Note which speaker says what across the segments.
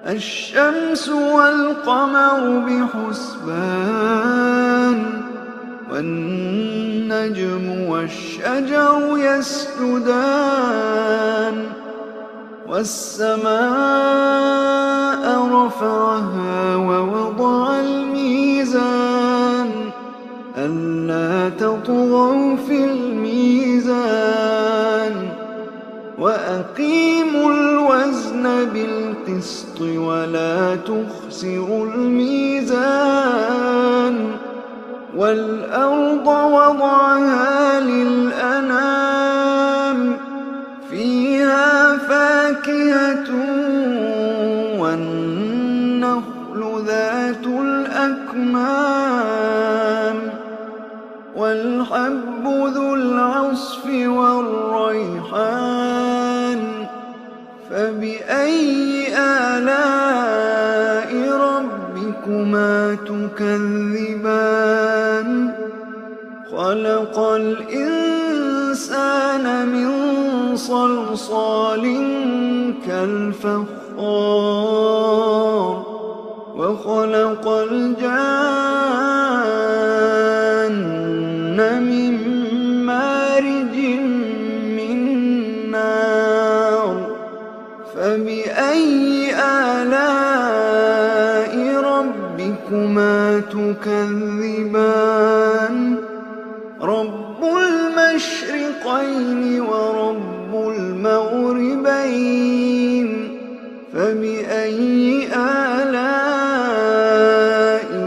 Speaker 1: الشمس والقمر بحسبان والنجم والشجر يسجدان والسماء رفعها ووضع الميزان ألا تطغوا في الميزان وأقيموا الوزن بالقسط ولا تخسروا الميزان والأرض وضعها للأنام فيها فاكهة والنخل ذات الأكمام والحب ذو العصف والريحان فبأي آلاء ربكما تكذبان خلق الإنسان من صلصال كالفخار وخلق الجان من مارج من نار فبأي آلاء ربكما تكذبان رب المشرقين ورب المغربين فبأي آلاء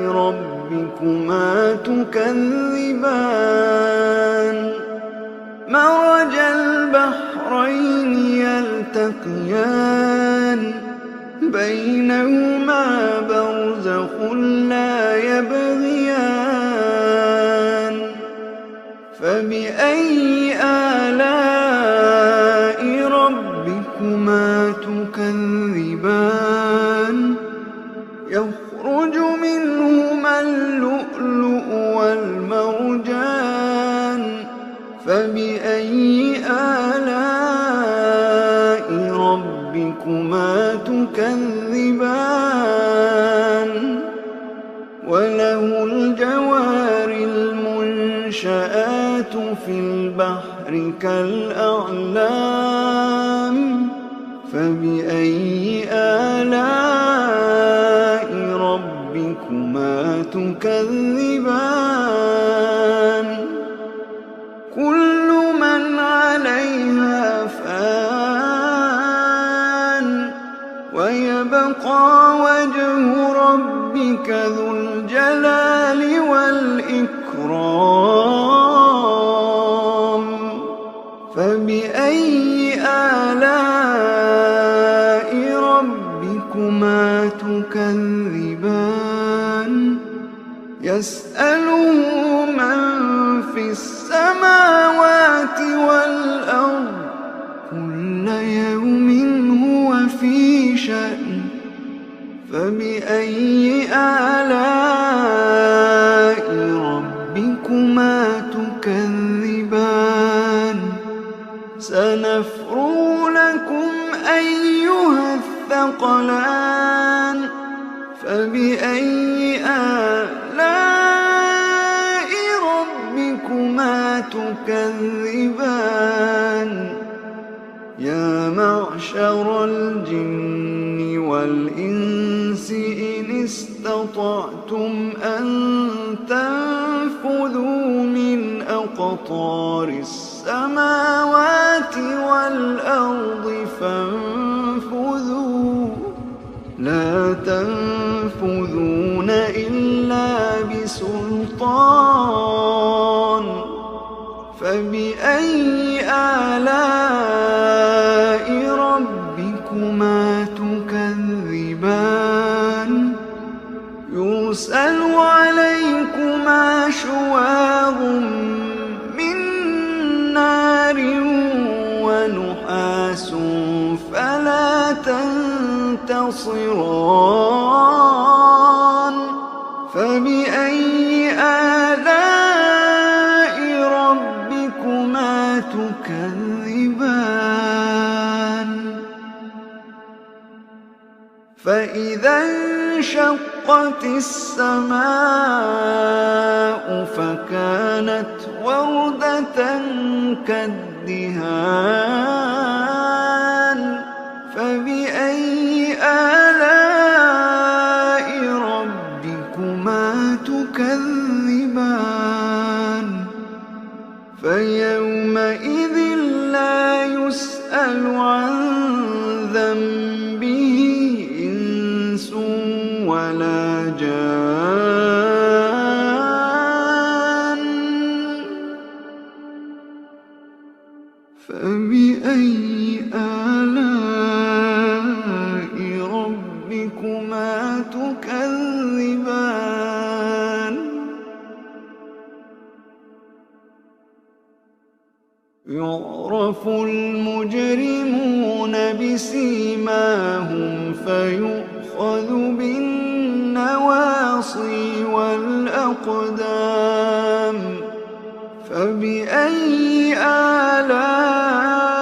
Speaker 1: ربكما تكذبان مرج البحرين يلتقيان بينهما برزخ لا يبغيان فبأي آلاء ربكما تكذبان يخرج منهما اللؤلؤ والمرجان فبأي آلاء ربكما تكذبان وله الجوار المنشآت في البحر كالأعلام فبأي آلاء ربكما تكذبان كل من عليها فان ويبقى وجه ربك ذو الجلال والإكرام فبأي آلاء ربكما تكذبان يسأله من في السماوات والأرض كل يوم هو في شأن فبأي آلاء ربكما تكذبان سنفرغ لكم أيها الثقلان فبأي آلاء ربكما تكذبان يا معشر الجن والإنس إن استطعتم أن تنفذوا من أقطار السماوات والأرض فانفذوا لا تنفذون إلا بسلطان فبأي آلاء ربكما تكذبان يرسل عليكما شواظ من نار ونحاس فلا تنتصران فبأي آلاء ربكما تكذبان فإذا انشقت السماء فكانت وردة كالدهان فبأي آلاء ربكما تكذبان فيومئذ لا يسأل عن ذنبه إنس ولا جان فبأي آلاء ربكما تكذبان يعرف المجرمون بسيماهم فيؤخذ بالنواصي والأقدام فبأي آلاء